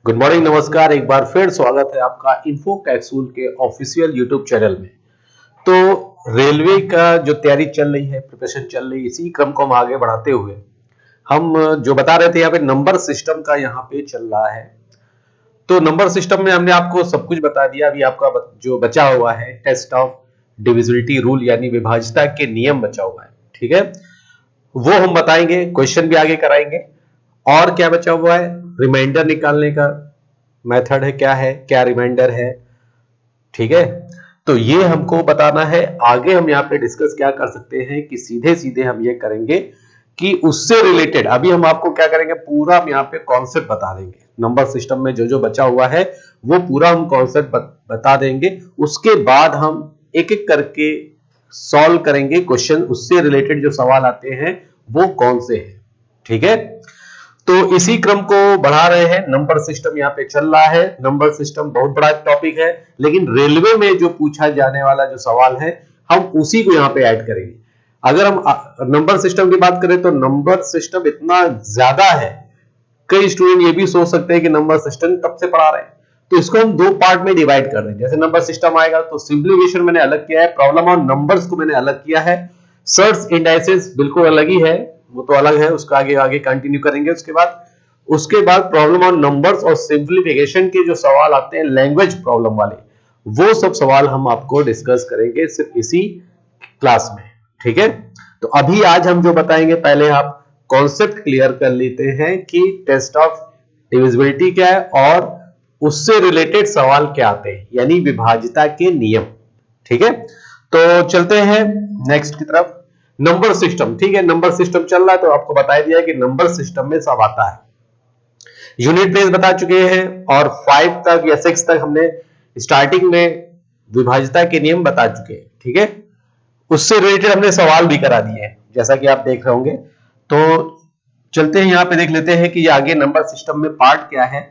Good morning, नमस्कार। एक बार फिर स्वागत है आपका इन्फो कैप्सूल के ऑफिशियल यूट्यूब चैनल में। तो रेलवे का जो तैयारी चल रही है, प्रिपरेशन चल रही है, इसी क्रम को हम आगे बढ़ाते हुए हम जो बता रहे थे यहाँ पे नंबर सिस्टम का यहाँ पे चल रहा है। तो नंबर सिस्टम में हमने आपको सब कुछ बता दिया। अभी आपका जो बचा हुआ है टेस्ट ऑफ डिविजिबिलिटी रूल यानी विभाज्यता के नियम बचा हुआ है, ठीक है। वो हम बताएंगे, क्वेश्चन भी आगे कराएंगे। और क्या बचा हुआ है, रिमाइंडर निकालने का मेथड है, क्या रिमाइंडर है, ठीक है। तो ये हमको बताना है। आगे हम यहाँ पे डिस्कस क्या कर सकते हैं कि सीधे सीधे हम ये करेंगे कि उससे रिलेटेड अभी हम आपको क्या करेंगे, पूरा हम यहाँ पे कॉन्सेप्ट बता देंगे। नंबर सिस्टम में जो जो बचा हुआ है वो पूरा हम कॉन्सेप्ट बता देंगे। उसके बाद हम एक एक करके सॉल्व करेंगे क्वेश्चन, उससे रिलेटेड जो सवाल आते हैं वो कौन से हैं, ठीक है। तो इसी क्रम को बढ़ा रहे हैं। नंबर सिस्टम यहाँ पे चल रहा है। नंबर सिस्टम बहुत बड़ा टॉपिक है, लेकिन रेलवे में जो पूछा जाने वाला जो सवाल है हम उसी को यहाँ पे ऐड करेंगे। अगर हम नंबर सिस्टम की बात करें तो नंबर सिस्टम इतना ज्यादा है, कई स्टूडेंट ये भी सोच सकते हैं कि नंबर सिस्टम तब से पढ़ा रहे हैं। तो इसको हम दो पार्ट में डिवाइड कर देंगे। जैसे नंबर सिस्टम आएगा तो सिंप्लीफिकेशन मैंने अलग किया है, प्रॉब्लम ऑन नंबर्स को मैंने अलग किया है, सर्च इंडाइसेस बिल्कुल अलग ही है, वो तो अलग है, उसका आगे आगे कंटिन्यू करेंगे। उसके बाद प्रॉब्लम ऑन नंबर्स और सिंप्लीफिकेशन के जो सवाल आते हैं लैंग्वेज प्रॉब्लम वाले, वो सब सवाल हम आपको डिस्कस करेंगे सिर्फ इसी क्लास में, ठीक है। तो अभी आज हम जो बताएंगे, पहले आप कॉन्सेप्ट क्लियर कर लेते हैं कि टेस्ट ऑफ डिविजिबिलिटी क्या है और उससे रिलेटेड सवाल क्या आते हैं, यानी विभाज्यता के नियम, ठीक है। तो चलते हैं नेक्स्ट की तरफ। नंबर सिस्टम, ठीक है। नंबर सिस्टम चल रहा है तो आपको बताया दिया है कि नंबर सिस्टम में सब आता है। यूनिट प्लेस बता चुके हैं और 5 तक या 6 तक हमने स्टार्टिंग में विभाज्यता के नियम बता चुके हैं, ठीक है। उससे रिलेटेड हमने सवाल भी करा दिए हैं, जैसा कि आप देख रहे होंगे। तो चलते हैं, यहां पे देख लेते हैं कि ये आगे नंबर सिस्टम में पार्ट क्या है।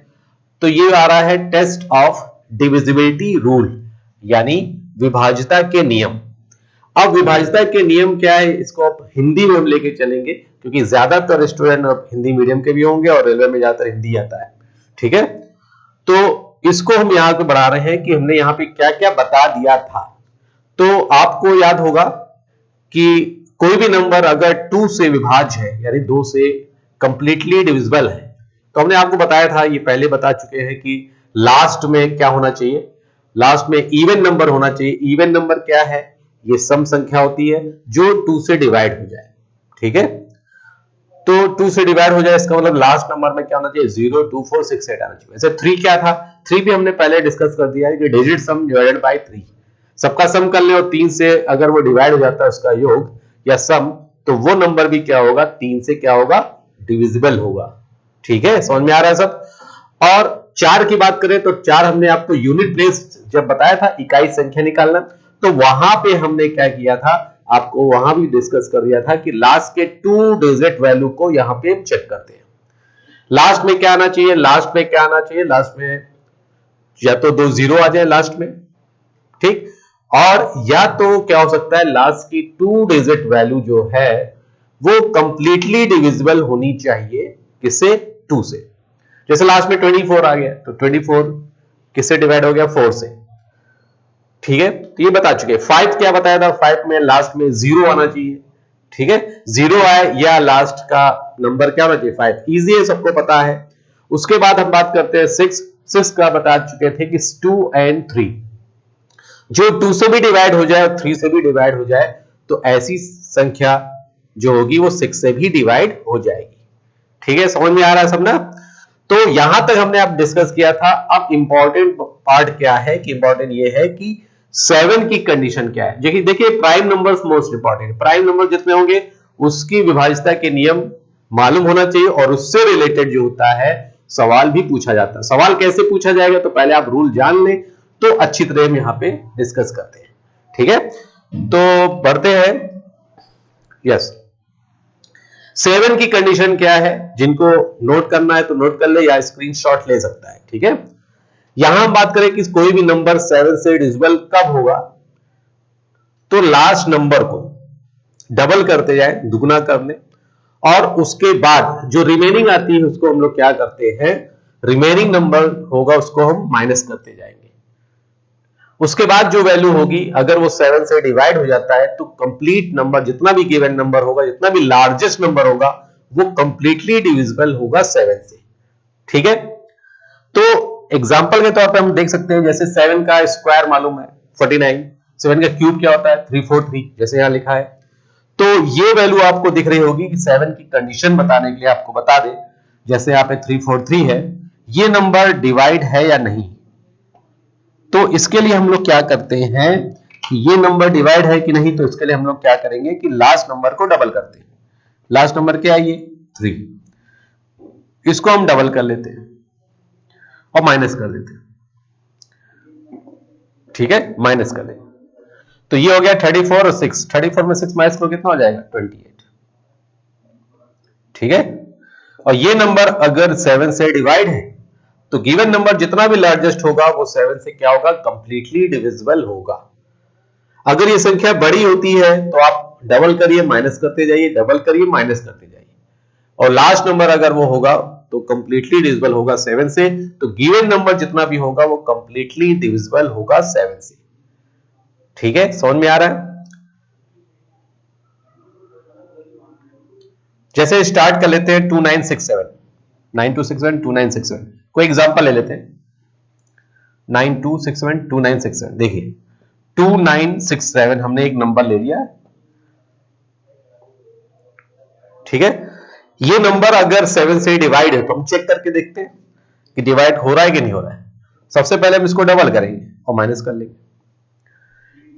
तो ये आ रहा है टेस्ट ऑफ डिविजिबिलिटी रूल यानी विभाज्यता के नियम। अब विभाज्यता के नियम क्या है, इसको आप हिंदी में हम लेके चलेंगे, क्योंकि ज्यादातर स्टूडेंट हिंदी मीडियम के भी होंगे और रेलवे में ज्यादातर हिंदी आता है, ठीक है। तो इसको हम यहां पे बढ़ा रहे हैं कि हमने यहां पे क्या क्या बता दिया था। तो आपको याद होगा कि कोई भी नंबर अगर 2 से विभाज्य है यानी 2 से कंप्लीटली डिविजिबल है, तो हमने आपको बताया था, ये पहले बता चुके हैं कि लास्ट में क्या होना चाहिए, लास्ट में इवन नंबर होना चाहिए। इवन नंबर क्या है, ये सम संख्या होती है जो 2 से डिवाइड हो जाए, ठीक है। तो 2 से डिवाइड हो जाए, इसका मतलब लास्ट नंबर में क्या होना चाहिए, 0, 2, 4, 6, 8 आना चाहिए। वैसे 3 क्या था, 3 भी हमने पहले डिस्कस कर दिया है कि डिजिट सम डिवाइडेड बाय 3, सबका सम कर ले और 3 से अगर वो डिवाइड हो जाता है उसका योग या सम, तो वो नंबर भी क्या होगा, 3 से क्या होगा, डिविजिबल होगा, ठीक है। समझ में आ रहा है सब। और 4 की बात करें तो 4 हमने आपको यूनिट प्लेस जब बताया था इकाई संख्या निकालना, तो वहां पे हमने क्या किया था, आपको वहां भी डिस्कस कर दिया था कि लास्ट के 2 डिजिट वैल्यू को यहां पे हम चेक करते हैं। लास्ट में क्या आना चाहिए, लास्ट में क्या आना चाहिए, लास्ट में या तो 2 0 आ जाए लास्ट में, ठीक, और या तो क्या हो सकता है, लास्ट की 2 डिजिट वैल्यू जो है वो कंप्लीटली डिविजिबल होनी चाहिए, किससे, 2 से। जैसे लास्ट में 24 आ गया तो 24 किससे डिवाइड हो गया, 4 से, ठीक है। तो ये बता चुके। 5 क्या बताया था, 5 में लास्ट में 0 आना चाहिए, ठीक है। 0 आए या लास्ट का नंबर क्या होना चाहिए, 5, इजी है, सबको पता है। उसके बाद हम बात करते हैं 6 का बता चुके थे कि 2 और 3 जो 2 से भी डिवाइड हो जाए, 3 से भी डिवाइड हो जाए, तो ऐसी संख्या जो होगी वो 6 से भी डिवाइड हो जाएगी, ठीक है। समझ में आ रहा है सब ना। तो यहां तक हमने अब डिस्कस किया था। अब इंपॉर्टेंट पार्ट क्या है कि इंपॉर्टेंट ये है कि 7 की कंडीशन क्या है। देखिए prime numbers most important, prime number जितने होंगे उसकी विभाज्यता के नियम मालूम होना चाहिए और उससे रिलेटेड जो होता है सवाल भी पूछा जाता है। सवाल कैसे पूछा जाएगा, तो पहले आप रूल जान लें तो अच्छी तरह हम यहां पे डिस्कस करते हैं, ठीक है। तो बढ़ते हैं। यस, 7 की कंडीशन क्या है, जिनको नोट करना है तो नोट कर ले या स्क्रीनशॉट ले सकता है, ठीक है। यहां हम बात करें कि कोई भी नंबर 7 से डिविजिबल कब होगा, तो लास्ट नंबर को डबल करते जाए, दुगना कर ले, और उसके बाद जो रिमेनिंग आती है उसको हम लोग क्या करते हैं, रिमेनिंग नंबर होगा उसको हम माइनस करते जाएंगे। उसके बाद जो वैल्यू होगी अगर वो 7 से डिवाइड हो जाता है तो कंप्लीट नंबर जितना भी गिवन नंबर होगा, जितना भी लार्जेस्ट नंबर होगा, वो कंप्लीटली डिविजिबल होगा 7 से। ठीक है, तो एग्जांपल के तौर पे हम देख सकते हैं, जैसे 7 का स्क्वायर मालूम है 49, 7 का क्यूब क्या होता है 343, जैसे यहां लिखा है। तो ये वैल्यू आपको दिख रही होगी कि 7 की कंडीशन बताने के लिए आपको बता दे, जैसे यहाँ पे 343 है, ये नंबर डिवाइड है या नहीं। तो इसके लिए हम लोग क्या करते हैं कि ये नंबर डिवाइड है कि नहीं, तो इसके लिए हम लोग क्या करेंगे कि लास्ट नंबर को डबल करते हैं। लास्ट नंबर क्या है, ये 3, इसको हम डबल कर लेते हैं और माइनस कर देते हैं। ठीक है, माइनस कर लेंगे तो ये हो गया 34 और 6, 34 में 6 माइनस करो कितना हो जाएगा 28। ठीक है, और ये नंबर अगर 7 से डिवाइड है तो गिवन नंबर जितना भी लार्जेस्ट होगा वो 7 से क्या होगा, कंप्लीटली डिविजिबल होगा। अगर ये संख्या बड़ी होती है तो आप डबल करिए माइनस करते जाइए, डबल करिए माइनस करते जाइए, और लास्ट नंबर अगर वो होगा तो कंप्लीटली डिविजिबल होगा 7 से। तो गिवन नंबर जितना भी होगा वो कंप्लीटली डिविजिबल होगा 7 से। ठीक है, समझ में आ रहा है। जैसे स्टार्ट कर लेते हैं 2967, 9267 2967, कोई एग्जांपल ले लेते हैं 9267 2967। देखिए 2967 हमने एक नंबर ले लिया। ठीक है, ये नंबर अगर 7 से डिवाइड है तो हम चेक करके देखते हैं कि डिवाइड हो रहा है कि नहीं हो रहा है। सबसे पहले हम इसको डबल करेंगे और माइनस कर लेंगे।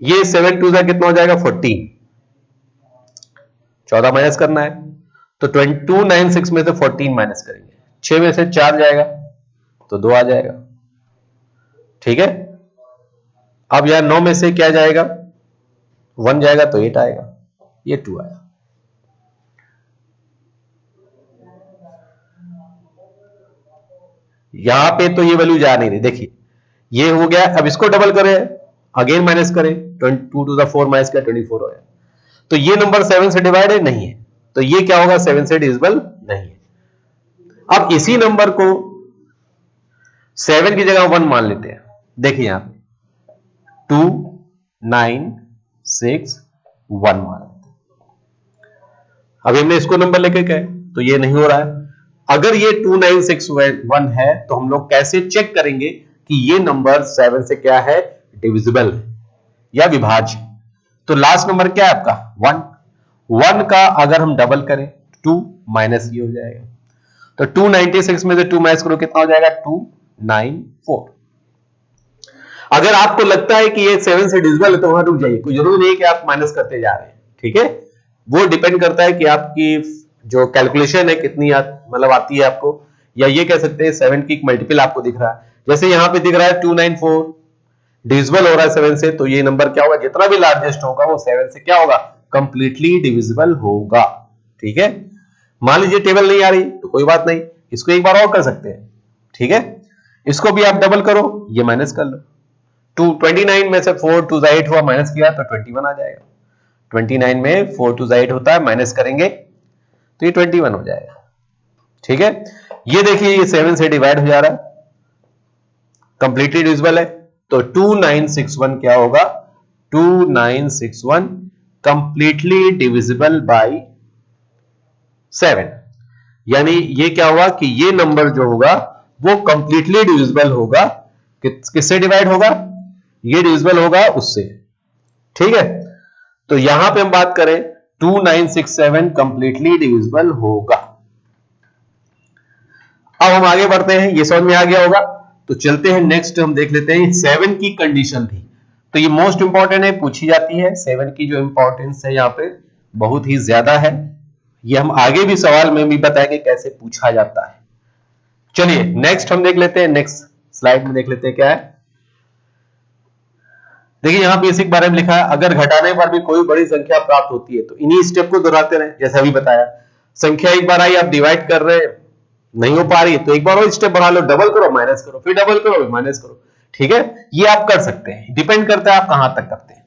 ये 7 2 कितना हो जाएगा 14, 14 माइनस करना है तो 296 में से 14 माइनस करेंगे, 6 में से 4 जाएगा तो 2 आ जाएगा। ठीक है, अब यहां 9 में से क्या जाएगा 1 जाएगा तो 8 आएगा, ये 2 आया। यहां पे तो ये वैल्यू जा नहीं रही, देखिए ये हो गया। अब इसको डबल करें, अगेन माइनस करें, 2 टू द 4 माइनस का 24 हो गया। तो ये नंबर 7 से डिवाइडेड नहीं है, तो ये क्या होगा 7 से डिविजिबल नहीं है। अब इसी नंबर को 7 की जगह 1 मान लेते हैं। देखिए यहां 2 9 6 1 मान लेते हैं। अब हमने इसको नंबर लेके गए तो ये नहीं हो रहा है। अगर ये 2961 है तो हम लोग कैसे चेक करेंगे कि ये नंबर 7 से क्या है, डिविजिबल है या विभाज्य। तो लास्ट नंबर क्या है आपका 1, 1 का अगर हम डबल करें 2 माइनस ये हो जाएगा। तो 296 में से 2 माइनस करो कितना हो जाएगा 294। अगर आपको लगता है कि ये 7 से डिविजिबल है तो वहां रुक जाइए, कोई जरूरी नहीं है कि आप माइनस करते जा रहे हैं। ठीक है, वो डिपेंड करता है कि आपकी जो कैलकुलेशन है कितनी मतलब आती है आपको, या ये कह सकते हैं 7 की मल्टीपल आपको दिख रहा है। जैसे यहां पे दिख रहा है 294 डिविजिबल हो रहा है 7 से, तो ये नंबर क्या होगा, जितना भी लार्जेस्ट होगा वो 7 से क्या होगा, कंप्लीटली डिविजिबल होगा। ठीक है, मान लीजिए टेबल नहीं आ रही तो कोई बात नहीं, इसको एक बार और कर सकते हैं। ठीक है, इसको भी आप डबल करो, ये माइनस कर लो। 29 में से 4 2 8 हुआ, माइनस किया तो 21 आ जाएगा। 29 में 4 2 8 होता है, माइनस करेंगे तो ये 21 हो जाएगा। ठीक है, ये देखिए ये 7 से डिवाइड हो जा रहा है, कंप्लीटली डिविजिबल है। तो 2961 क्या होगा, 2961 कंप्लीटली डिविजिबल बाय 7। यानी ये क्या होगा कि ये नंबर जो होगा वो कंप्लीटली डिविजिबल होगा, किससे डिवाइड होगा, ये डिविजिबल होगा उससे। ठीक है, तो यहां पे हम बात करें 2967 कंप्लीटली डिविजिबल होगा। अब हम आगे बढ़ते हैं, ये समझ में आ गया होगा, तो चलते हैं नेक्स्ट हम देख लेते हैं 7 की कंडीशन थी। तो ये मोस्ट इंपॉर्टेंट है, पूछी जाती है। 7 की जो इंपॉर्टेंस है यहाँ पे बहुत ही ज्यादा है, ये हम आगे भी सवाल में भी बताएंगे कैसे पूछा जाता है। चलिए नेक्स्ट हम देख लेते हैं, नेक्स्ट स्लाइड में देख लेते हैं क्या है। देखिए यहां बेसिक बारे में लिखा है, अगर घटाने पर भी कोई बड़ी संख्या प्राप्त होती है तो इन्हीं स्टेप को दोहराते रहे। जैसे अभी बताया, संख्या एक बार आई, आप डिवाइड कर रहे हैं, नहीं हो पा रही है तो एक बार और स्टेप बढ़ा लो, डबल करो माइनस करो, फिर डबल करो माइनस करो। ठीक है, ये आप कर सकते हैं, डिपेंड करता है आप कहां तक करते हैं।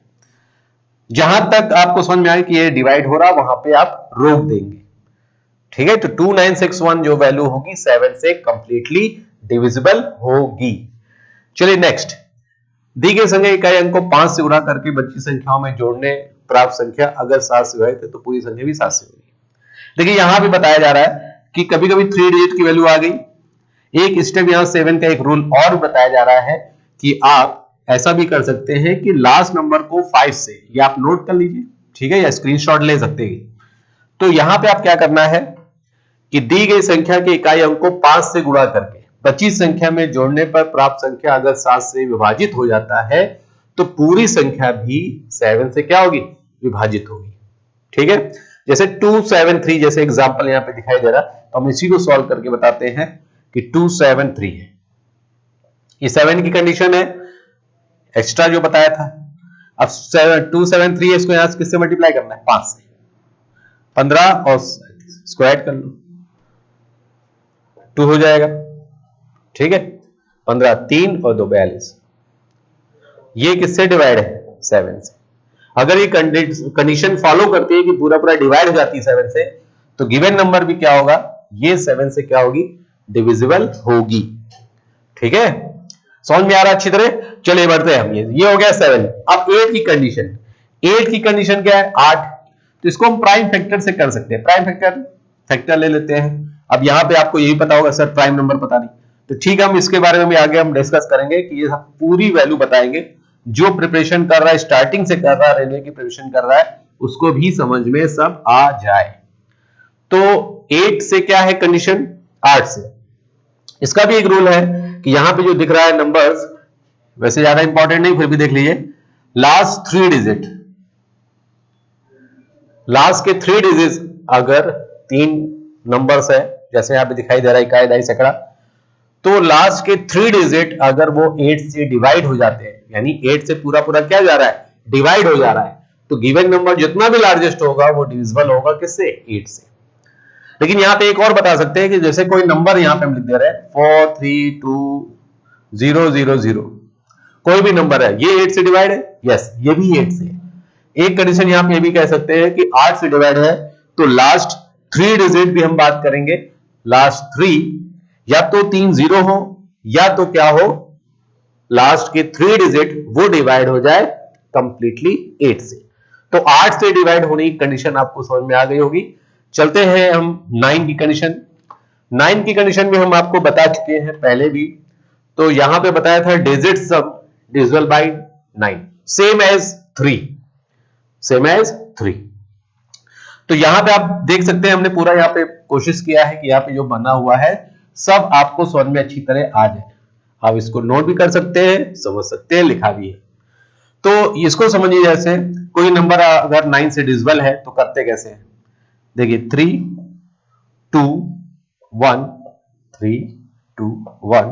जहां तक आपको समझ में आए कि ये डिवाइड हो रहा, वहां पे आप रोक देंगे। ठीक है, तो 2961 जो वैल्यू होगी 7 से कंप्लीटली डिविजिबल होगी। चलिए नेक्स्ट, दी गई संख्या इकाई अंक को 5 से गुणा करके बची संख्याओं में जोड़ने प्राप्त संख्या अगर 7 से विभाजित है तो पूरी संख्या भी 7 से होगी। देखिए यहां भी बताया जा रहा है कि कभी कभी 3 डिजिट की वैल्यू आ गई। एक स्टेप यहां 7 का एक रूल और बताया जा रहा है कि आप ऐसा भी कर सकते हैं कि लास्ट नंबर को 5 से, या आप नोट कर लीजिए, ठीक है, या स्क्रीनशॉट ले सकते हैं। तो यहां पे आप क्या करना है कि दी गई संख्या के इकाई अंक को 5 से गुणा करके बची संख्या में जोड़ने पर प्राप्त संख्या अगर 7 से विभाजित हो जाता है तो पूरी संख्या भी 7 से क्या होगी, विभाजित होगी। ठीक है, जैसे 273 जैसे एग्जांपल यहां पे दिखाई दे रहा, तो हम इसी को सॉल्व करके बताते हैं कि 273 है, ये 7 की कंडीशन है, एक्स्ट्रा जो बताया था। अब 273 है, इसको यहां से किससे मल्टीप्लाई करना है, 5 से, 15 और स्क्वायर कर लो, 2 हो जाएगा। ठीक है, 15 3 और 2 42, ये किससे डिवाइड है, 7 से। अगर ये कंडीशन फॉलो करती है कि पूरा पूरा डिवाइड हो जाती है 7 से, तो गिवन नंबर भी क्या होगा, ये 7 से क्या होगी, डिविजिबल होगी। ठीक है, समझ में आ रहा अच्छी तरह। चलिए बढ़ते हैं हम, ये हो गया 7। अब 8 की कंडीशन, 8 की कंडीशन क्या है, 8, तो इसको हम प्राइम फैक्टर से कर सकते हैं, प्राइम फैक्टर ले लेते हैं। अब यहां पे आपको यही पता होगा सर प्राइम नंबर पता नहीं, तो ठीक है, हम इसके बारे में भी आगे हम डिस्कस करेंगे कि ये पूरी वैल्यू बताएंगे। जो प्रिपरेशन कर रहा है, स्टार्टिंग से कर रहा है, रेलवे की प्रिपरेशन कर रहा है, उसको भी समझ में सब आ जाए। तो 8 से क्या है कंडीशन, 8 से। इसका भी एक रूल है कि यहां पे जो दिख रहा है नंबर्स, वैसे ज्यादा इंपॉर्टेंट नहीं, फिर भी देख लीजिए, लास्ट 3 डिजिट, लास्ट के 3 डिजिट अगर 3 नंबर्स है, जैसे यहां पे दिखाई दे रहा है इकाई, दहाई, सैकड़ा, तो लास्ट के 3 डिजिट अगर वो 8 से डिवाइड हो जाते हैं, यानी 8 से पूरा पूरा क्या जा रहा है, डिवाइड हो जा रहा है, तो गिवन नंबर जितना भी लार्जेस्ट होगा वो डिविजिबल होगा किससे, 8 से। लेकिन यहां पे एक और बता सकते हैं कि जैसे कोई नंबर यहां पे हम लिख दे रहे हैं 432000, कोई भी नंबर है, ये 8 से डिवाइड है, यस ये भी 8 से। एक कंडीशन यहां पे भी कह सकते हैं कि 8 से डिवाइड है, तो लास्ट 3 डिजिट भी हम बात करेंगे, लास्ट 3 या तो 3 0 हो, या तो क्या हो, लास्ट के 3 डिजिट वो डिवाइड हो जाए कंप्लीटली 8 से। तो 8 से डिवाइड होने की कंडीशन आपको समझ में आ गई होगी। चलते हैं हम 9 की कंडीशन। 9 की कंडीशन में हम आपको बता चुके हैं पहले भी, तो यहां पे बताया था digit sum divisible by 9, same as 3, same as 3। तो यहां पे आप देख सकते हैं हमने पूरा यहां पे कोशिश किया है कि यहां पे जो बना हुआ है सब आपको समझ में अच्छी तरह आ जाए। आप इसको नोट भी कर सकते हैं, समझ सकते हैं, लिखा भी है। तो इसको समझिए, जैसे कोई नंबर अगर 9 से डिविजिबल है तो करते कैसे हैं, देखिए 3 2 1 3 2 1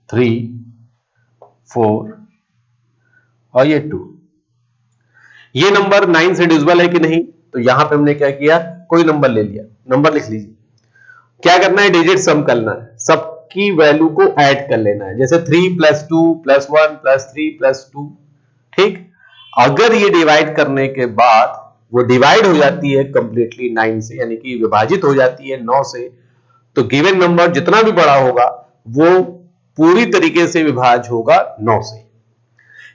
3 4 और ये 2, ये नंबर 9 से डिविजिबल है कि नहीं, तो यहां पे हमने क्या किया, कोई नंबर ले लिया, नंबर लिख लीजिए, क्या करना है, डिजिट सम करना है, सबकी वैल्यू को ऐड कर लेना है, जैसे 3 + 2 + 1 + 3 + 2। ठीक, अगर ये डिवाइड करने के बाद वो डिवाइड हो जाती है कंप्लीटली 9 से, यानी कि विभाजित हो जाती है 9 से, तो गिवन नंबर जितना भी बड़ा होगा वो पूरी तरीके से विभाज्य होगा 9 से।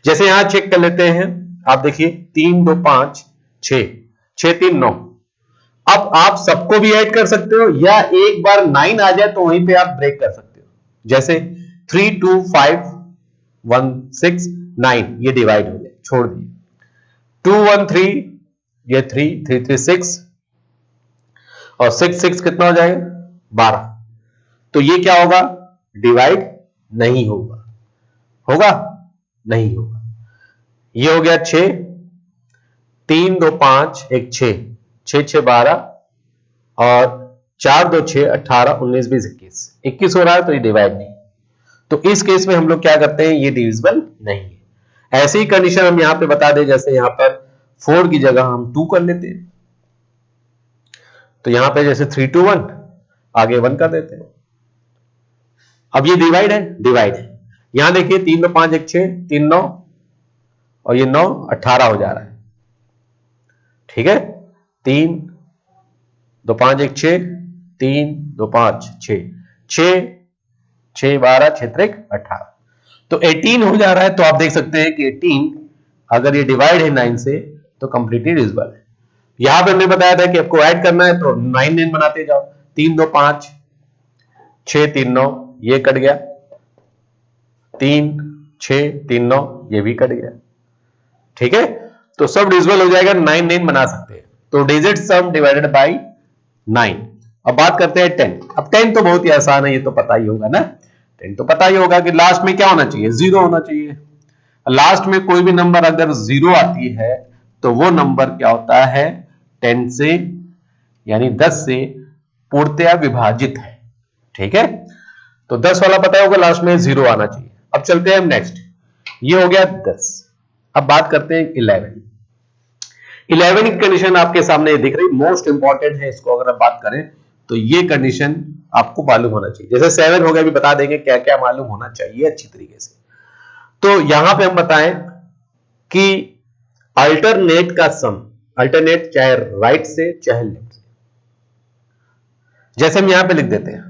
जैसे यहां चेक कर लेते हैं, आप देखिए 3 2 5 6 6 3 9। अब आप सबको भी ऐड कर सकते हो, या एक बार 9 आ जाए तो वहीं पे आप ब्रेक कर सकते हो, जैसे 3 2 5 1 6 9, ये डिवाइड हो गए, छोड़ दिए। 2 1 3, ये 3 3 3 6 और 6 6 कितना हो जाएगा, 12। तो ये क्या होगा, डिवाइड नहीं होगा, होगा नहीं होगा। ये हो गया 6, 3 2 5 1 6 6 6 12 और 4 2 6 18 19 20 21 21 हो रहा है, तो ये डिवाइड नहीं। तो इस केस में हम लोग क्या करते हैं, ये डिविजिबल नहीं है। ऐसी कंडीशन हम यहां पे बता दें, जैसे यहां पर 4 की जगह हम 2 कर लेते हैं, तो यहां पे जैसे 3 2 1 आगे 1 कर देते हैं। अब ये डिवाइड है, डिवाइड है। यहां देखिए 3 2 5 1 6 3 9 और ये 9 18 हो जा रहा है। ठीक है, 3 2 5 1 6 3 2 5 6 6 6 12 6 त्रिक 18, तो 18 हो जा रहा है। तो आप देख सकते हैं कि 18 अगर ये डिवाइड है 9 से तो कंप्लीटली डिविजिबल है। यहां पे हमने बताया था कि आपको ऐड करना है तो 9 9 बनाते जाओ, 3 2 5, 6 3 9, ये कट गया, 3 6 3 9, ये भी कट गया। ठीक है, तो सब डिविजिबल हो जाएगा, 9 9 बना सकते हैं। तो डिजिट सम डिवाइडेड बाय 9। अब बात करते हैं 10। अब 10 तो बहुत ही आसान है, ये तो पता ही होगा ना, 10 तो पता ही होगा कि लास्ट में क्या होना चाहिए, 0 होना चाहिए। लास्ट में कोई भी नंबर अगर 0 आती है तो वो नंबर क्या होता है, 10 से यानी 10 से पूर्णतया विभाजित है। ठीक है, तो 10 वाला पता होगा, लास्ट में 0 आना चाहिए। अब चलते हैं हम नेक्स्ट, ये हो गया 10। अब बात करते हैं 11। 11 की कंडीशन आपके सामने दिख रही, मोस्ट इंपॉर्टेंट है। इसको अगर आप बात करें तो ये कंडीशन आपको मालूम होना चाहिए। जैसे 7 हो गया, भी बता देंगे क्या क्या मालूम होना चाहिए अच्छी तरीके से। तो यहां पे हम बताएं कि अल्टरनेट का सम, अल्टरनेट चाहे राइट से चाहे लेफ्ट से, जैसे हम यहां पे लिख देते हैं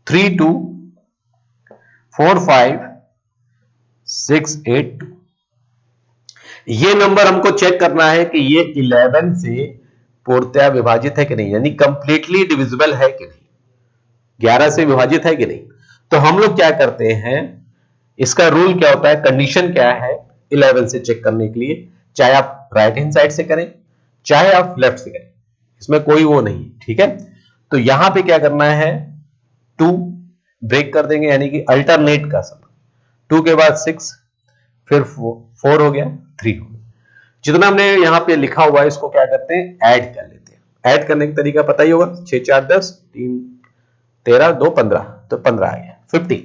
3 2 4 5 6 8 2। ये नंबर हमको चेक करना है कि ये 11 से पूर्णतया विभाजित है कि नहीं, यानी कंप्लीटली डिविजिबल है कि नहीं, 11 से विभाजित है कि नहीं। तो हम लोग क्या करते हैं, इसका रूल क्या होता है, कंडीशन क्या है 11 से चेक करने के लिए, चाहे आप राइट हैंड साइड से करें चाहे आप लेफ्ट से करें, इसमें कोई वो नहीं। ठीक है, तो यहां पे क्या करना है, 2 ब्रेक कर देंगे, यानी कि अल्टरनेट का सम, 2 के बाद 6, फिर 4 हो गया, 3 हो गया। जितना हमने यहां पे लिखा हुआ है इसको क्या करते हैं, ऐड कर लेते हैं। ऐड करने का तरीका पता ही होगा, 6 4 10, 3 13, 2 15, तो 15 आ गया, 50।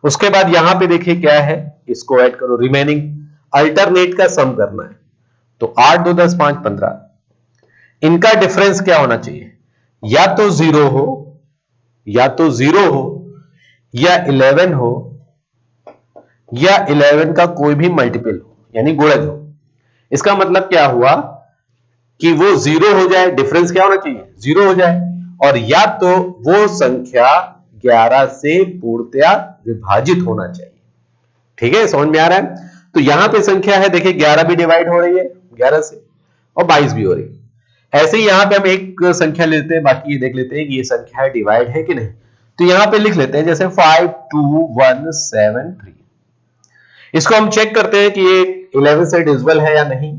उसके बाद यहां पे देखिए क्या है, इसको ऐड करो, रिमेनिंग अल्टरनेट का सम करना है। तो 8 2 10 5 15, इनका डिफरेंस क्या होना चाहिए, या तो 0 हो, या तो 0 हो, या 11 हो, या 11 का कोई भी मल्टीपल हो, यानी गुणज हो। इसका मतलब क्या हुआ कि वो 0 हो जाए, डिफरेंस क्या होना चाहिए, 0 हो जाए, और या तो वो संख्या 11 से पूर्णतया विभाजित होना चाहिए। ठीक है, समझ में आ रहा है। तो यहां पे संख्या है, देखिए 11 भी डिवाइड हो रही है 11 से, और 22 भी हो रही है। ऐसे ही यहां पे हम एक संख्या लेते हैं, बाकी ये देख लेते हैं कि ये संख्या डिवाइड है कि नहीं। तो यहां पे लिख लेते हैं जैसे 5 2 1 7 3। इसको हम चेक करते हैं कि ये 11 से डिविजिबल है या नहीं।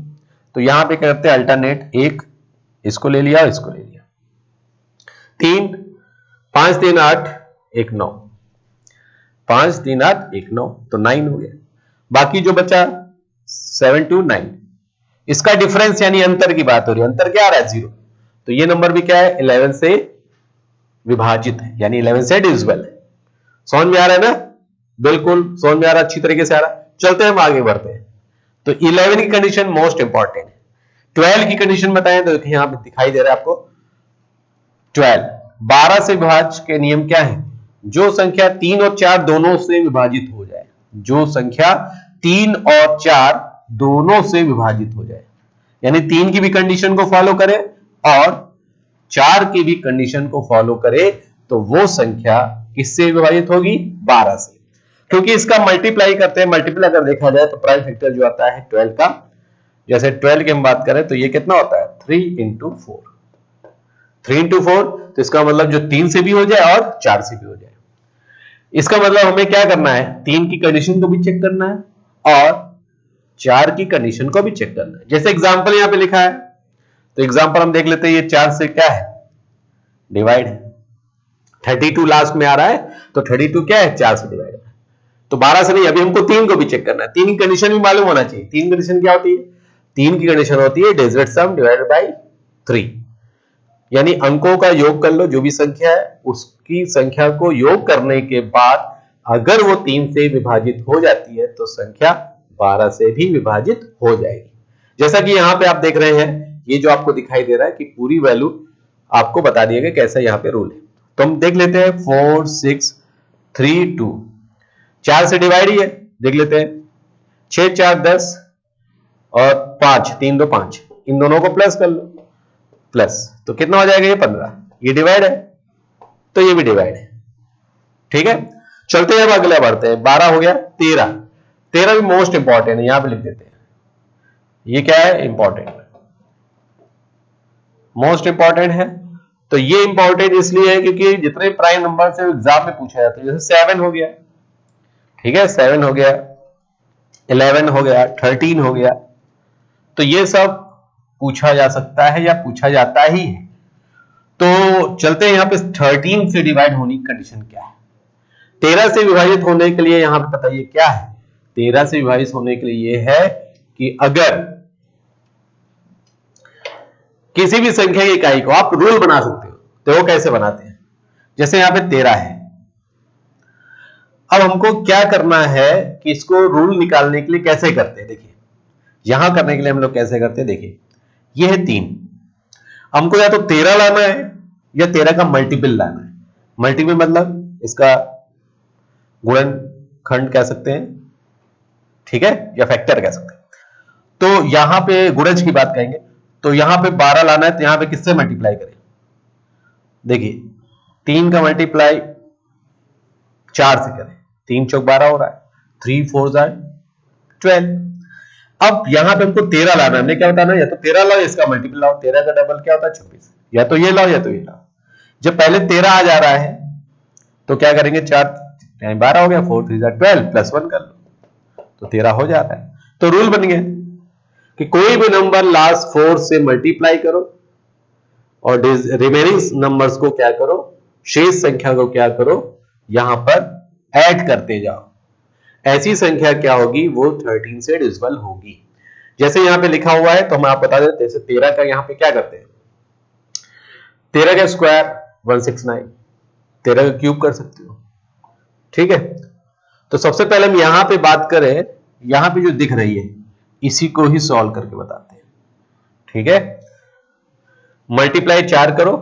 तो यहां पे करते हैं अल्टरनेट, एक इसको ले लिया, इसको ले लिया, 3 5 3 8 1 9, 5 3 8 1 9, तो 9 हो गया। बाकी जो बचा 7 2 9, इसका डिफरेंस यानी अंतर की बात हो रही है, अंतर क्या आ रहा है, 0। तो ये नंबर भी क्या है, 11 से विभाजित है, यानी 11 से डिविजिबल है। समझ में आ रहा है ना, बिल्कुल समझ में आ रहा है, अच्छी तरीके से आ रहा है। चलते हैं, हम आगे बढ़ते हैं। तो 11 की कंडीशन मोस्ट इंपॉर्टेंट है। 12 की कंडीशन बताएं तो देखिए यहां पे दिखाई दे रहा है आपको 12, 12 से विभाज्य के नियम क्या है, जो संख्या 3 और 4 दोनों से विभाजित हो जाए, जो संख्या 3 और 4 दोनों से विभाजित हो जाए, यानी 3 की भी कंडीशन को फॉलो करे और 4 की भी कंडीशन को फॉलो करे, तो वो संख्या किससे विभाजित होगी, 12 से। क्योंकि इसका मल्टीप्लाई करते हैं, मल्टीपल अगर देखा जाए तो प्राइम फैक्टर जो आता है 12 का, जैसे 12 की हम बात करें तो ये कितना होता है, 3 into 4, 3 into 4, तो इसका मतलब जो 3 से भी हो जाए और 4 से भी हो जाए। इसका मतलब हमें क्या करना है, 3 की कंडीशन को भी चेक करना है और 4 की कंडीशन को भी चेक करना है। जैसे एग्जांपल यहां पे लिखा है, तो एग्जांपल हम देख लेते हैं, ये 4 से क्या है, डिवाइड है, 32 लास्ट में आ रहा है, तो 32 क्या है, 4 से डिवाइड है। तो 12 से नहीं, अभी हमको 3 को भी चेक करना है, 3 की कंडीशन भी मालूम होना चाहिए। 3 कंडीशन क्या होती है, 3 की कंडीशन होती है डिजिट सम डिवाइडेड बाय 3, यानी अंकों का योग कर लो, जो भी संख्या है उसकी संख्या को योग करने के बाद अगर वो 3 से विभाजित हो जाती है तो संख्या 12 से भी विभाजित हो जाएगी। जैसा कि यहां पे आप देख रहे हैं, ये जो आपको दिखाई दे रहा है कि पूरी वैल्यू आपको बता दिया गया कैसा यहां पे रूल है। तो हम देख लेते हैं 4 6 3 2, 4 से डिवाइड ही है, देख लेते हैं 6 4 10 और 5 3 2 5, इन दोनों को प्लस कर लो, प्लस तो कितना हो जाएगा, ये 15। ये डिवाइड है तो ये भी डिवाइड है, ठीक है, चलते हैं अब अगला बढ़ते हैं। 12 हो गया, 13 भी मोस्ट इंपॉर्टेंट है, यहां पे लिख देते हैं। ये क्या है? इंपॉर्टेंट, मोस्ट इंपॉर्टेंट है। तो ये इंपॉर्टेंट इसलिए है क्योंकि जितने प्राइम नंबर से एग्जाम में पूछा जाता है, जैसे 7 हो गया, ठीक है, 7 हो गया, 11 हो गया, 13 हो गया, तो ये सब पूछा जा सकता है या पूछा जाता ही है। तो चलते हैं यहां पे 13 से डिवाइड होने की कंडीशन क्या है। 13 से विभाजित होने के लिए यहां पे बताइए क्या है। 13 से विभाजित होने के लिए ये है कि अगर किसी भी संख्या की इकाई को आप रूल बना सकते हो, तो वो कैसे बनाते हैं? जैसे यहां पे 13 है, अब हमको क्या करना है कि इसको रूल निकालने के लिए कैसे करते हैं। देखिए यहां करने के लिए हम लोग कैसे करते हैं, देखिए ये है 3, हमको या तो 13 लाना है या 13 का मल्टीपल लाना है। मल्टीपल मतलब इसका गुणनखंड कह सकते हैं, ठीक है, या फैक्टर कह सकते हैं। तो यहां पे गुणज की बात कहेंगे, तो यहां पे 12 लाना है, तो यहां पे किससे मल्टीप्लाई करें? देखिए 3 का मल्टीप्लाई 4 से करें, 3 चौक 12 हो रहा है, 3 4 12। अब यहां पे हमको 13 लाना है, हमने क्या बताना, या तो 13 लाओ, इसका मल्टीपल लाओ। 13 का डबल क्या होता है? 26। या तो ये लाओ या तो ये लाओ। जब पहले 13 आ जा रहा है तो क्या करेंगे, 4 12 हो गया, 4 3 12 प्लस 1 कर लो, तो 13 हो जा रहा है। तो रूल बन गया कि कोई भी नंबर लास्ट 4 से मल्टीप्लाई करो और रिमेनिंग नंबर्स को क्या करो, शेष संख्या को क्या करो, यहां पर ऐड करते जाओ। ऐसी संख्या क्या होगी, वो 13 से डिविजिबल होगी। जैसे यहां पे लिखा हुआ है तो हम आप बता देते हैं। जैसे 13 का यहां पे क्या करते हैं, 13 का स्क्वायर 169, 13 का क्यूब कर सकते हो, ठीक है। तो सबसे पहले हम यहां पे बात करें, यहां पे जो दिख रही है इसी को ही सॉल्व करके बताते हैं, ठीक है। मल्टीप्लाई 4 करो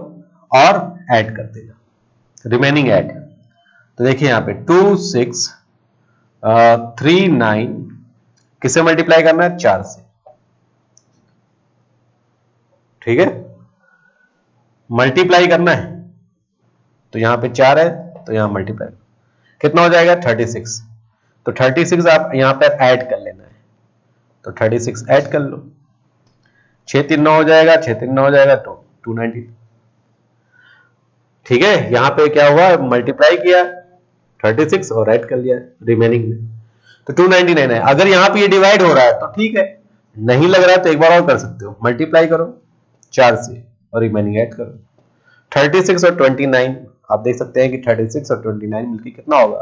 और ऐड करते जाओ, रिमेनिंग ऐड। तो देखिए यहां पे 2 6 3 9, किससे मल्टीप्लाई करना है? 4 से, ठीक है। मल्टीप्लाई करना है तो यहां पे 4 है, तो यहां मल्टीप्लाई कितना हो जाएगा? 36। तो 36 आप यहां पर ऐड कर लेना है, तो 36 ऐड कर लो, 6 3 9 हो जाएगा, 6 3 9 हो जाएगा, तो 290, ठीक है। यहां पे क्या हुआ, मल्टीप्लाई किया 36 और ऐड कर लिया रिमेनिंग में, तो 299 है। अगर यहां पे ये डिवाइड हो रहा है तो ठीक है, नहीं लग रहा है तो एक बार और कर सकते हो, मल्टीप्लाई करो 4 से और रिमेनिंग ऐड करो। 36 और 29 आप देख सकते हैं कि 36 और 29 मिलकर कितना होगा?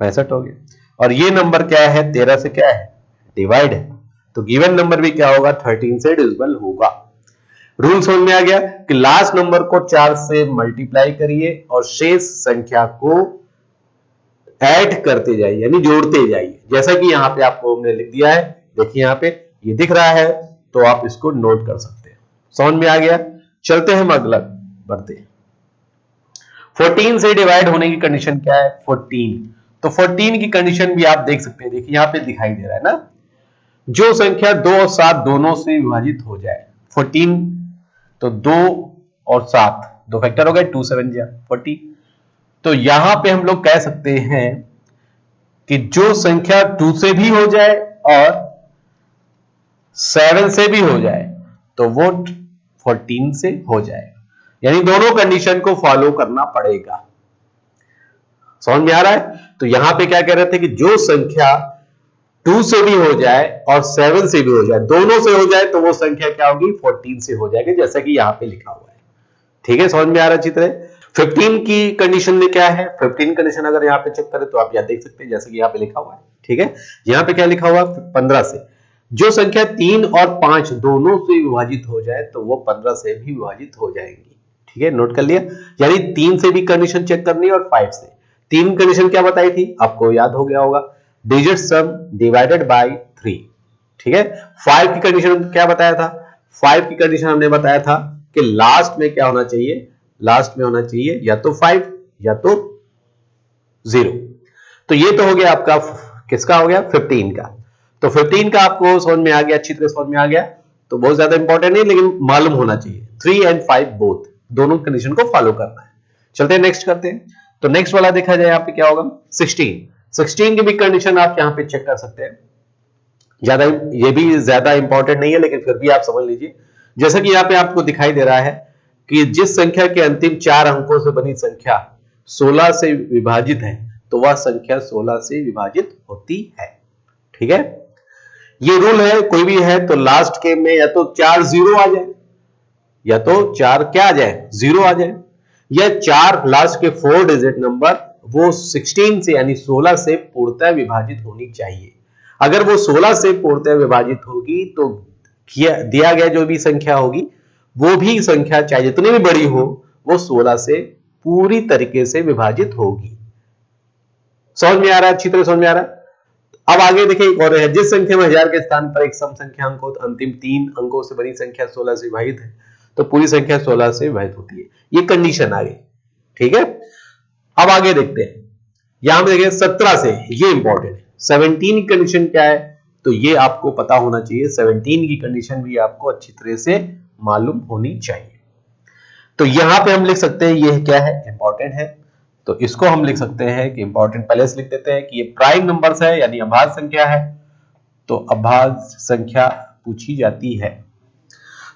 65 हो गया। और ये नंबर क्या है? 13 से क्या है? डिवाइड है, तो गिवन नंबर भी क्या होगा? 13 से डिविजिबल होगा। रूल समझ में आ गया कि लास्ट नंबर को 4 से मल्टीप्लाई करिए और शेष संख्या को ऐड करते जाइए, यानी जोड़ते जाइए, जैसा कि यहां पे आपको हमने लिख दिया है। देखिए यहां पे ये दिख रहा है, तो आप इसको नोट कर सकते हैं। समझ में आ गया? चलते हैं हम अगला बढ़ते हैं। 14 से डिवाइड होने की कंडीशन क्या है? 14। तो 14 की कंडीशन भी आप देख सकते हैं, देखिए यहां पे दिखाई दे रहा है ना, जो संख्या 2 और 7 दोनों से विभाजित हो जाए। 14 तो 2 और 7 दो फैक्टर हो गए, 2 7 40। तो यहां पे हम लोग कह सकते हैं कि जो संख्या 2 से भी हो जाए और 7 से भी हो जाए तो वो 14 से हो जाएगा, यानी दोनों कंडीशन को फॉलो करना पड़ेगा। समझ में आ रहा है? तो यहां पे क्या कह रहे थे कि जो संख्या 2 से भी हो जाए और 7 से भी हो जाए, दोनों से हो जाए, तो वो संख्या क्या होगी? 14 से हो जाएगी, जैसा कि यहां पे लिखा हुआ है। ठीक है, समझ में आ रहा है चित्र? 15 की कंडीशन में क्या है? 15 कंडीशन अगर यहां पे चेक करें तो आप यहां देख सकते हैं, जैसे कि यहां पे लिखा हुआ है। ठीक है, यहां पे क्या लिखा हुआ? 15 से जो संख्या 3 और 5 दोनों से विभाजित हो जाए तो वो 15 से भी विभाजित हो जाएंगी। ठीक है, नोट कर लिया। यानी 3 से भी कंडीशन चेक करनी है और 5 से। 3 कंडीशन क्या बताई थी? आपको याद हो गया होगा, डिजिट सम डिवाइडेड बाय 3। ठीक है, 5 की कंडीशन क्या बताया था? 5 की कंडीशन हमने बताया था कि लास्ट में क्या होना चाहिए? लास्ट में होना चाहिए या तो 5 या तो 0। तो ये तो हो गया आपका, किसका हो गया? 15 का। तो 15 का आपको समझ में आ गया, अच्छी तरह समझ में आ गया, तो बहुत ज्यादा इंपॉर्टेंट नहीं, लेकिन मालूम होना चाहिए 3 और 5 बोथ, दोनों कंडीशन को फॉलो करना है। चलते हैं नेक्स्ट करते हैं। तो नेक्स्ट वाला देखा जाए यहाँ पे क्या होगा 16 की भी कंडीशन आप यहाँ पे चेक कर सकते हैं। ज्यादा ये भी ज्यादा इंपॉर्टेंट नहीं है लेकिन फिर भी आप समझ लीजिए। जैसा कि यहाँ पे आपको दिखाई दे रहा है कि जिस संख्या के अंतिम 4 अंकों से बनी संख्या 16 से विभाजित है तो वह संख्या 16 से विभाजित होती है। ठीक है, ये रूल है, कोई भी है तो लास्ट के में या तो 4 जीरो आ जाए या तो 4 क्या आ जाए, जीरो आ जाए, या 4 लास्ट के 4 डिजिट नंबर वो 16 से यानी 16 से पूर्णतः विभाजित होनी चाहिए। अगर वो 16 से पूर्णतः विभाजित होगी तो दिया गया जो भी संख्या होगी वो भी संख्या चाहे जितनी भी बड़ी हो वो 16 से पूरी तरीके से विभाजित होगी। समझ में आ रहा है, अच्छी तरह समझ में आ रहा है। अब आगे देखिए एक और है, जिस संख्या में 1000 के स्थान पर एक सम संख्या अंक हो तो अंतिम 3 अंकों से बनी संख्या 16 से विभाजित है तो पूरी संख्या 16 से विभाजित होती है। ये कंडीशन आ गई। ठीक है, अब आगे देखते हैं, यहां पे देखिए 17 से, ये इंपॉर्टेंट है। 17 की कंडीशन क्या है तो ये आपको पता होना चाहिए। 17 की कंडीशन भी आपको अच्छी तरह से मालूम होनी चाहिए। तो यहां पे हम लिख सकते हैं ये क्या है, इंपॉर्टेंट है, तो इसको हम लिख सकते हैं कि इंपॉर्टेंट पहले से लिख देते हैं कि ये प्राइम नंबर्स है यानी अभाज्य संख्या है, तो अभाज्य संख्या पूछी जाती है।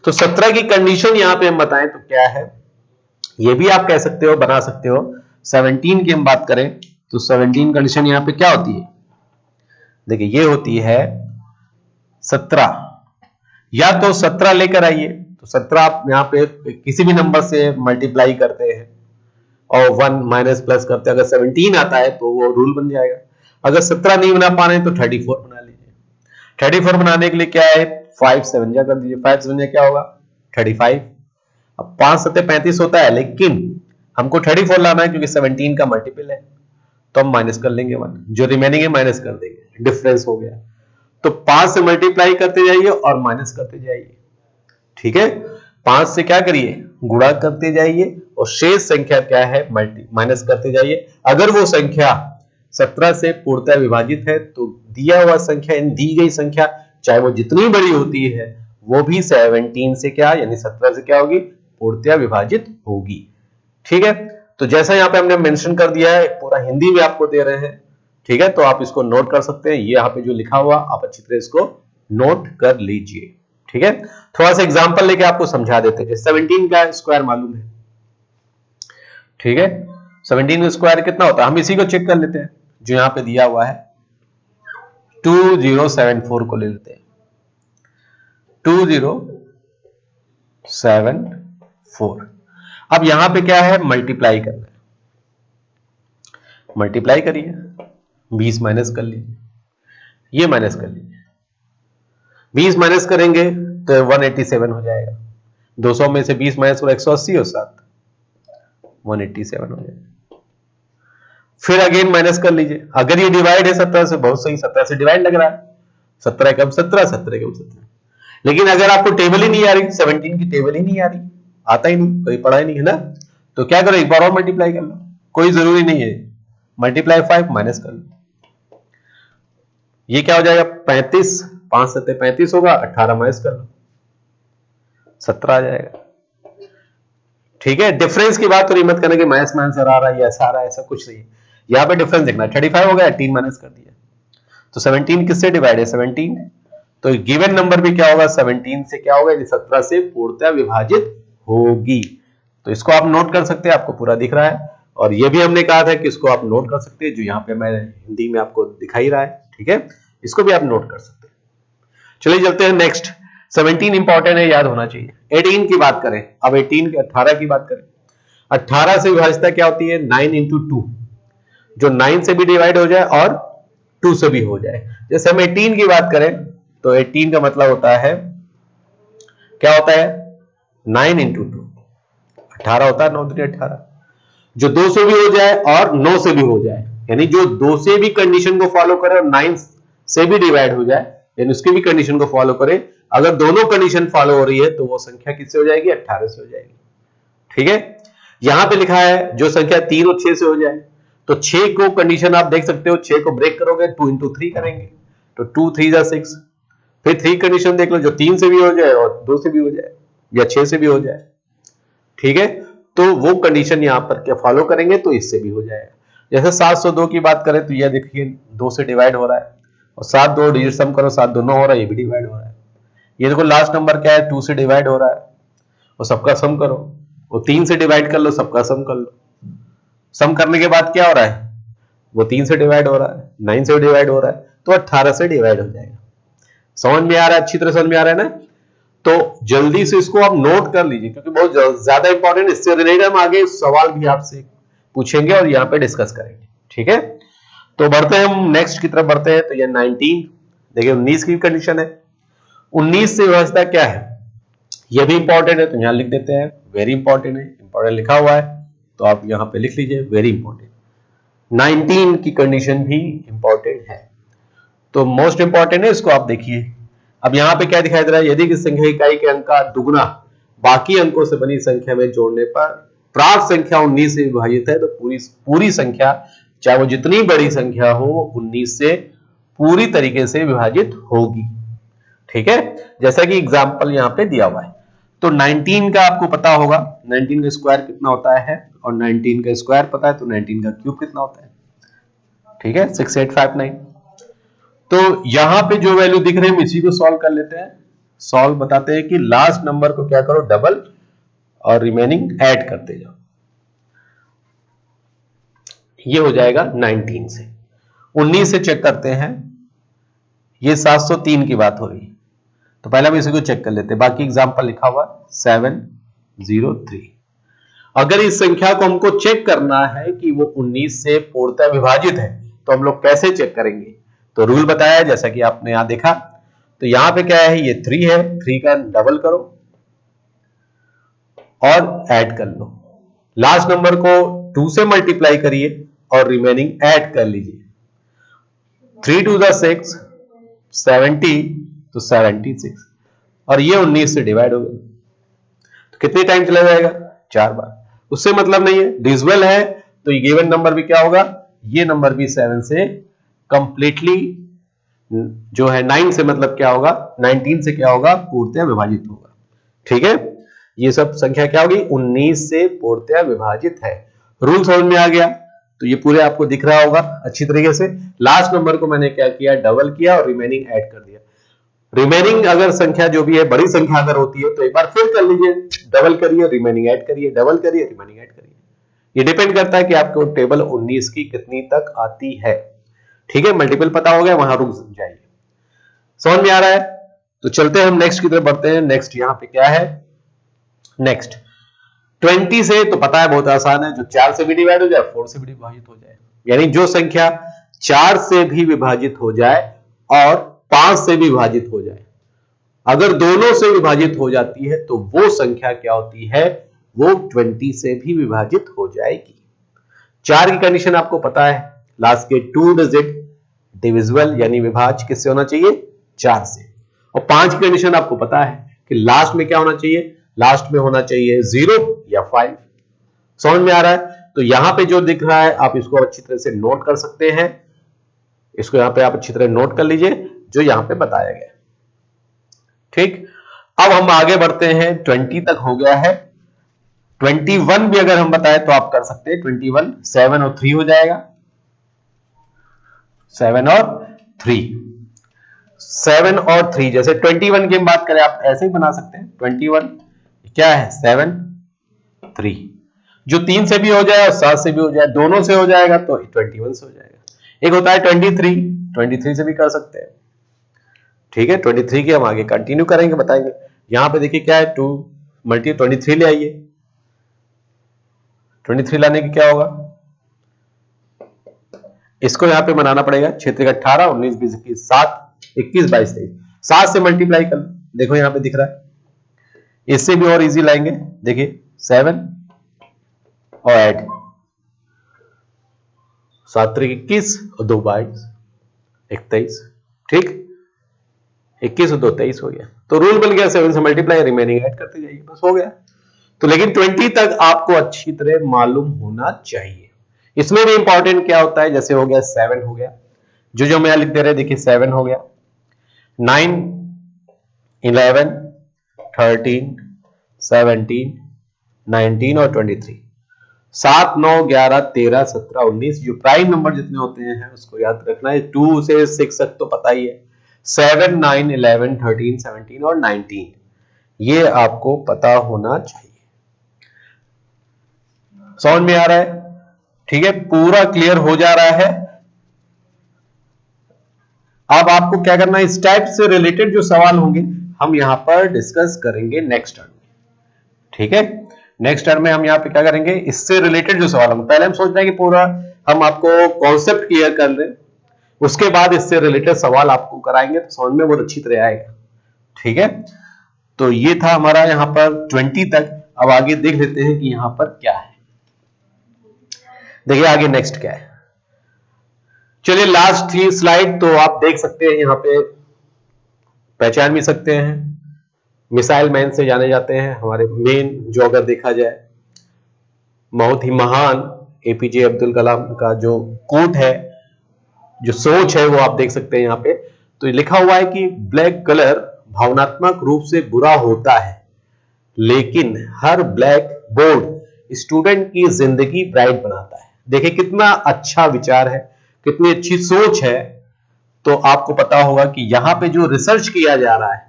तो 17 की कंडीशन यहां पे हम बताएं तो क्या है, ये भी आप कह सकते हो, बना सकते हो। 17 की हम बात करें तो 17 कंडीशन यहां पे क्या होती है, देखिए ये होती है 17, या तो 17 लेकर आइए, तो 17 आप यहां पे किसी भी नंबर से मल्टीप्लाई करते हैं और 1 माइनस प्लस करते हैं, अगर 17 आता है तो वो रूल बन जाएगा। अगर 17 नहीं बना पा रहे तो 34 बना लीजिए। 34 बनाने के लिए क्या है, 5 7 जा कर दीजिए, 5 7 क्या होगा 35। अब 5 7 35 होता है लेकिन हमको 34 लाना है क्योंकि 17 का मल्टीपल है, तो हम माइनस कर लेंगे 1, जो रिमेनिंग है माइनस कर देंगे, डिफरेंस हो गया। तो 5 से मल्टीप्लाई करते जाइए और माइनस करते जाइए। ठीक है, 5 से क्या करिए, गुणा करते जाइए और शेष संख्या क्या है माइनस करते जाइए। अगर वो संख्या 17 से पूर्णतः विभाजित है तो दिया हुआ संख्या, दी गई संख्या चाहे वो जितनी बड़ी होती है वो भी 17 से क्या यानी 17 से क्या होगी, पूर्णतः विभाजित होगी। ठीक है, तो जैसा यहाँ पे हमने मेंशन कर दिया है, पूरा हिंदी में आपको दे रहे हैं। ठीक है, तो आप इसको नोट कर सकते हैं, ये यहाँ पे जो लिखा हुआ आप अच्छी तरह इसको नोट कर लीजिए। ठीक है, थोड़ा सा एग्जांपल लेके आपको समझा देते हैं। 17 का स्क्वायर मालूम है, ठीक है, 17 का स्क्वायर कितना होता है, हम इसी को चेक कर लेते हैं जो यहां पे दिया हुआ है, 2074 को ले लेते हैं, 2074। अब यहां पे क्या है, मल्टीप्लाई करना है, मल्टीप्लाई करिए, 20 माइनस कर लीजिए, ये माइनस कर लीजिए, 20 माइनस करेंगे तो 187 हो जाएगा, 200 में से 20 माइनस 180 और 7 187 हो जाएगा। फिर अगेन माइनस कर लीजिए, अगर ये डिवाइड है 17 से, बहुत सही, 17 से डिवाइड लग रहा है, 17 कम 17, 17 कम 17। लेकिन अगर आपको टेबल ही नहीं आ रही, 17 की टेबल ही नहीं आ रही, आता ही नहीं, कोई पढ़ा ही नहीं है ना, तो क्या करो, एक बार और मल्टीप्लाई कर लो, कोई जरूरी नहीं है, मल्टीप्लाई 5 माइनस कर लो, ये क्या हो जाएगा 35, 5 7 35 होगा, 18 माइनस कर लो, 17 आ जाएगा। ठीक है, डिफरेंस की बात तो नहीं मत करना कि माइनस में आंसर आ रहा है या ऐसा आ रहा है, ऐसा कुछ नहीं, यहां पे डिफरेंस देखना। 35 हो गया, 18 माइनस कर दिया, तो 17 किससे डिवाइड है, 17, तो गिवन नंबर भी क्या होगा, 17 से क्या होगा, यानी 17 से पूर्णतः विभाजित होगी। तो इसको आप नोट कर सकते हैं, आपको पूरा दिख रहा है, और ये भी हमने कहा था कि इसको आप नोट कर सकते हैं, जो यहाँ पे मैं हिंदी में आपको दिखाई रहा है। ठीक है, इसको भी आप नोट कर सकते हैं। चलिए चलते हैं नेक्स्ट, 17 इंपॉर्टेंट है, याद होना चाहिए। 18 की बात करें, अब 18 की 18 की बात करें, 18 से विभाजित क्या होती है, 9 इंटू 2, जो 9 से भी डिवाइड हो जाए और 2 से भी हो जाए। जैसे हम 18 की बात करें तो 18 का मतलब होता है, क्या होता है, 9 इंटू 2, 18 होता है, 9 दूनी 18, जो 2 से भी हो जाए और 9 से भी हो जाए, यानी जो 2 से भी कंडीशन को फॉलो करे और 9 से भी डिवाइड हो जाए, यानी उसकी भी कंडीशन को फॉलो करे। अगर दोनों कंडीशन फॉलो हो रही है तो वो संख्या किससे हो जाएगी, 18 से हो जाएगी। ठीक है, यहां पे लिखा है जो संख्या 3 और 6 से हो जाए, तो 6 को कंडीशन आप देख सकते हो, 6 को ब्रेक करोगे 2 इंटू 3 करेंगे, तो 2 3 जा 6, फिर 3 कंडीशन देख लो, जो 3 से भी हो जाए और 2 से भी हो जाए या 6 से भी हो जाए। ठीक है, तो वो कंडीशन यहाँ पर क्या फॉलो करेंगे तो इससे भी हो जाएगा। जैसे 702 की बात करें तो यह देखिए 2 से डिवाइड हो रहा है, और 7 2 डिजिट सम करो 7 दोनों हो रहा है, ये भी डिवाइड हो रहा है। ये देखो लास्ट नंबर क्या है 2 से डिवाइड हो रहा है, और सबका सम करो, वो 3 से डिवाइड कर लो, सबका सम कर लो। सम करने के बाद क्या हो रहा है, वो 3 से डिवाइड हो रहा है, 9 से डिवाइड हो रहा है, तो 18 से डिवाइड हो जाएगा। समझ में आ रहा है, अच्छी तरह समझ में आ रहा है ना। तो जल्दी से इसको आप नोट कर लीजिए, क्योंकि बहुत ज्यादा इंपॉर्टेंट, इससे रिलेटेड हम आगे सवाल भी आपसे पूछेंगे और यहाँ पे डिस्कस करेंगे। ठीक है, तो बढ़ते हैं हम नेक्स्ट की तरफ बढ़ते हैं। तो ये 19, देखिए 19 की कंडीशन है। 19 से व्यवस्था क्या है, ये भी इंपॉर्टेंट है, तो यहां लिख देते हैं वेरी इंपॉर्टेंट है, इंपॉर्टेंट लिखा हुआ है तो आप यहां पे लिख लीजिए वेरी इंपॉर्टेंट। 19 की कंडीशन भी इंपॉर्टेंट है, तो मोस्ट इंपॉर्टेंट है, इसको आप देखिए। अब यहां पे क्या दिखाई दे रहा है, यदि किसी संख्या इकाई के अंक का दुगुना बाकी अंकों से बनी संख्या में जोड़ने पर प्राप्त संख्या 19 से विभाजित है, तो पूरी संख्या, चाहे वो जितनी बड़ी संख्या हो, 19 से पूरी तरीके से विभाजित होगी। ठीक है, जैसा कि एग्जाम्पल यहां पे दिया हुआ है। तो 19 का आपको पता होगा, 19 का स्क्वायर कितना होता है, और 19 का स्क्वायर पता है तो 19 का क्यूब कितना होता है। ठीक है, 6859। तो यहां पे जो वैल्यू दिख रही है इसी को सॉल्व कर लेते हैं। सॉल्व बताते हैं कि लास्ट नंबर को क्या करो, डबल, और रिमेनिंग ऐड करते जाओ। ये हो जाएगा 19 से। 19 से चेक करते हैं, ये 703 की बात हो रही है, तो पहले हम इसी को चेक कर लेते हैं। बाकी एग्जांपल लिखा हुआ 703। अगर इस संख्या को हमको चेक करना है कि वो 19 से पूर्णतः विभाजित है, तो हम लोग कैसे चेक करेंगे, तो रूल बताया जैसा कि आपने यहां देखा। तो यहां पे क्या है, ये 3 है, 3 का डबल करो और ऐड कर लो। लास्ट नंबर को 2 से मल्टीप्लाई करिए और रिमेनिंग ऐड कर लीजिए। 3 2 6, 70, तो 76, और ये 19 से डिवाइड हो गया, तो कितने टाइम चला जाएगा, 4 बार। उससे मतलब नहीं है, डिविजिबल है, तो ये गिवन नंबर भी क्या होगा, ये नंबर भी 7 से कंप्लीटली जो है 9 से मतलब क्या होगा, 19 से क्या होगा, पूर्णतः विभाजित होगा। ठीक है, ये सब संख्या क्या होगी, 19 से पूर्णतः विभाजित है। रूल समझ में आ गया, तो ये पूरे आपको दिख रहा होगा अच्छी तरीके से। लास्ट नंबर को मैंने क्या किया, डबल किया और रिमेनिंग ऐड कर दिया। रिमेनिंग अगर संख्या जो भी है बड़ी संख्या अगर होती है तो एक बार फिर कर लीजिए, डबल करिए, रिमेनिंग ऐड करिए, डबल करिए, रिमेनिंग ऐड करिए। ये डिपेंड करता है कि आपको टेबल 19 की कितनी तक आती है। ठीक है, मल्टीपल पता हो गया, वहां रुक जाइए। समझ में आ रहा है, तो चलते हैं हम नेक्स्ट की तरफ बढ़ते हैं। नेक्स्ट यहां पे क्या है, नेक्स्ट 20 से तो पता है बहुत आसान है, जो 4 से भी डिवाइड हो जाए, 4 से भी विभाजित हो जाए, यानी जो संख्या 4 से भी विभाजित हो जाए और 5 से भी विभाजित हो जाए, अगर दोनों से विभाजित हो जाती है तो वो संख्या क्या होती है, वो 20 से भी विभाजित हो जाएगी। 4 की कंडीशन आपको पता है, लास्ट के 2 डिजिट डिविजिबल यानी विभाज्य किससे होना चाहिए, 4 से। और 5 की कंडीशन आपको पता है कि लास्ट में क्या होना चाहिए, लास्ट में होना चाहिए 0 या 5। समझ में आ रहा है, तो यहां पे जो दिख रहा है आप इसको अच्छी तरह से नोट कर सकते हैं, इसको यहां पे आप अच्छी तरह नोट कर लीजिए जो यहां पे बताया गया। ठीक, अब हम आगे बढ़ते हैं, 20 तक हो गया है। 21 भी अगर हम बताएं तो आप कर सकते हैं, 21 7 और 3 हो जाएगा, 7 और 3, 7 और 3। जैसे 21 की हम बात करें आप ऐसे ही बना सकते हैं, 21 क्या है 7 3, जो 3 से भी हो जाए और 7 से भी हो जाए, दोनों से हो जाएगा तो 21 से हो जाएगा। एक होता है 23, 23 से भी कर सकते हैं। ठीक है, 23 की हम आगे कंटिन्यू करेंगे, बताएंगे। यहां पे देखिए क्या है, 2 मल्टी 23 ले आइए, 23 लाने की क्या होगा, इसको यहां पे बनाना पड़ेगा, क्षेत्र 18 19 20 21 7 21 22 23, 7 से मल्टीप्लाई कर लो, देखो यहां पे दिख रहा है। इससे भी और इजी लाएंगे, देखिए 7 और ऐड 7 21 और 2 22 21। ठीक, 21 और 2 23 हो गया, तो रूल बन गया 7 से मल्टीप्लाई, रिमेनिंग ऐड करते जाइए, बस हो गया। तो लेकिन 20 तक आपको अच्छी तरह मालूम होना चाहिए। इसमें भी इंपॉर्टेंट क्या होता है, जैसे हो गया 7 हो गया, जो मैं लिख दे रहे, देखिए 7 हो गया, 9 11 13 17 19 और 23। 7, 9, 11, 13, 17, 19 जो प्राइम नंबर जितने होते हैं उसको याद रखना है। 2 से 6 तक तो पता ही है। 7, 9, 11, 13, 17 और 19 ये आपको पता होना चाहिए। समझ में आ रहा है? ठीक है, पूरा क्लियर हो जा रहा है। अब आपको क्या करना है, इस टाइप से रिलेटेड जो सवाल होंगे हम यहां पर डिस्कस करेंगे नेक्स्ट टर्म में। ठीक है, नेक्स्ट टर्म में हम यहां पे क्या करेंगे, इससे रिलेटेड जो सवाल होंगे, पहले हम सोच रहे हैं कि पूरा हम आपको कॉन्सेप्ट क्लियर कर लें, उसके बाद इससे रिलेटेड सवाल आपको कराएंगे तो समझ में बहुत अच्छी तरह आएगा। ठीक है, तो ये था हमारा यहां पर 20 तक। अब आगे देख लेते हैं कि यहां पर क्या है। देखिए आगे नेक्स्ट क्या है। चलिए लास्ट थी स्लाइड, तो आप देख सकते हैं यहां पे, पहचान भी सकते हैं, मिसाइल मैन से जाने जाते हैं हमारे मेन, जो अगर देखा जाए बहुत ही महान एपीजे अब्दुल कलाम का जो कोट है, जो सोच है, वो आप देख सकते हैं यहां पे। तो लिखा हुआ है कि ब्लैक कलर भावनात्मक रूप से बुरा होता है, लेकिन हर ब्लैक बोर्ड स्टूडेंट की जिंदगी ब्राइट बनाता है। देखिए कितना अच्छा विचार है, कितनी अच्छी सोच है। तो आपको पता होगा कि यहां पे जो रिसर्च किया जा रहा है,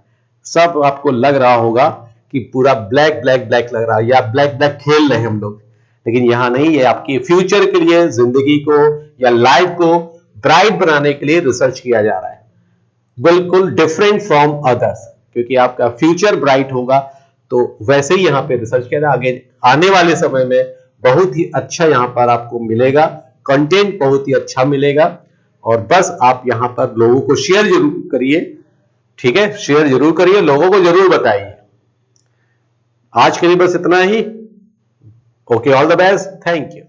सब आपको लग रहा होगा कि पूरा ब्लैक ब्लैक ब्लैक लग रहा है या ब्लैक ब्लैक खेल रहे हैं हम लोग, लेकिन यहां नहीं है। आपकी फ्यूचर के लिए, जिंदगी को या लाइफ को ब्राइट बनाने के लिए रिसर्च किया जा रहा है, बिल्कुल डिफरेंट फ्रॉम अदर्स, क्योंकि आपका फ्यूचर ब्राइट होगा। तो वैसे ही यहां पे रिसर्च किया, आगे आने वाले समय में बहुत ही अच्छा यहां पर आपको मिलेगा, कंटेंट बहुत ही अच्छा मिलेगा। और बस आप यहां पर लोगों को शेयर जरूर करिए। ठीक है, शेयर जरूर करिए, लोगों को जरूर बताइए। आज के लिए बस इतना ही। Okay, all the best, thank you.